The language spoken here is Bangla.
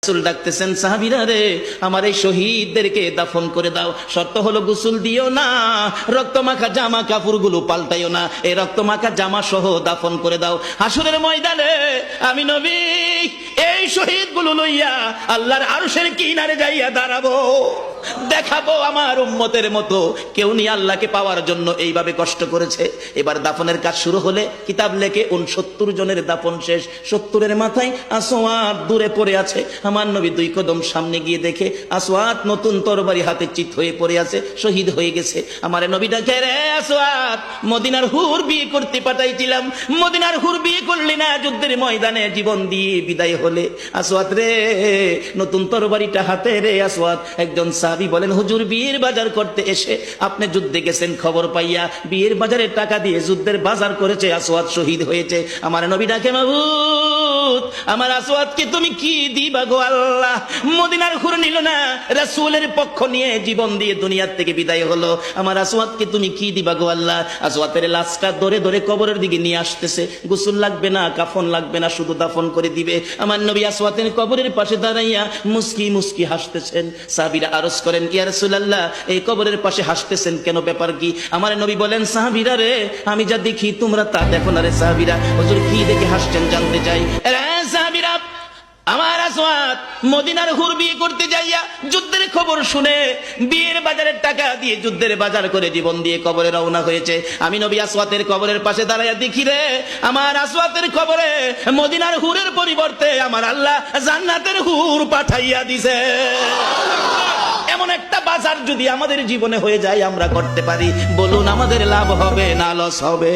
রাসূল ডাকতেছেন, সাহাবীরা রে, আমার এই শহীদদেরকে দাফন করে দাও। শর্ত হলো গোসল দিও না, রক্তমাখা জামা কাপড়গুলো পাল্টাইও না, এই রক্তমাখা জামা সহ দাফন করে দাও। হাসরের ময়দানে আমি নবী এই শহীদগুলো লইয়া আল্লাহর আরশের কিনারে যাইয়া দাঁড়াবো, দেখাবো আমার উম্মতের মতো কেউ নিয়ে আল্লাহকে পাওয়ার জন্য এইভাবে কষ্ট করেছে। এবার দাফনের কাজ শুরু হলে কিতাব লেখে 69 জনের দাফন শেষ। 70-এর মাথায় আসওয়াদ দূরে পড়ে আছে। আমার নবী 2 কদম সামনে গিয়ে দেখে আসওয়াদ নতুন তরবারি হাতে চিত হয়ে পড়ে আছে, শহীদ হয়ে গেছে। আমার নবী ডাকে, রে আসওয়াদ, মদিনার হুর বিয়ে করতে পাঠাইছিলাম, মদিনার হুর বিয়ে করলি না, যুদ্ধের ময়দানে জীবন দিয়ে বিদায় হলে। আসওয়াদ রে, নতুন তরবারিটা হাতে রে। আসওয়াদ একজন সাহাবী বলেন, হুজুর বিয়ের বাজার করতে এসে আপনি যুদ্ধে গেছেন, খবর পাইয়া বিয়ের বাজারের টাকা দিয়ে যুদ্ধের বাজার করেছে, আসওয়াদ শহীদ হয়েছে। আমার নবী ডাকে, মাবুদ, আমার আসওয়াদকে তুমি কি দিবা গো আল্লাহ? মদিনার হুর নিল না, রাসূলের পক্ষ নিয়ে জীবন দিয়ে দুনিয়ার থেকে বিদায় হলো, আমার আসওয়াদকে তুমি কি দিবা গো আল্লাহ? আসওয়াদের লাশটা ধরে ধরে কবরের দিকে নিয়ে আসতেছে। গোসল লাগবে না, কাফন লাগবে না, শুধু দাফন করে দিবে। আমার নবী আসওয়াদের কবরের পাশে দাঁড়াইয়া মুস্কি মুস্কি হাসতেছেন। সাহাবীরা আরজ করেন, ইয়া রাসূলুল্লাহ, এই কবরের পাশে হাসতেছেন কেন, ব্যাপার কি? আমার নবী বলেন, সাহাবীরা রে, আমি যা দেখি তোমরা তা দেখো না রে। সাহাবীরা, হুজুর কি দেখে হাসছেন জানতে চাই। সাহাবীরা, আমার আসওয়াদ মদিনার হুর বিয়ে করতে যাইয়া যুদ্ধের খবর শুনে বিয়ের বাজারের টাকা দিয়ে যুদ্ধের বাজার করে জীবন দিয়ে কবরে রওনা হয়েছে। আমি নবী আসওয়াদের কবরের পাশে দাঁড়াইয়া দেখি রে, আমার আসওয়াদের কবরে মদিনার হুরের পরিবর্তে আমার আল্লাহ জান্নাতের হুর পাঠাইয়া দিছে। এমন একটা বাজার যদি আমাদের জীবনে হয়ে যায়, আমরা করতে পারি, বলুন আমাদের লাভ হবে না লস হবে?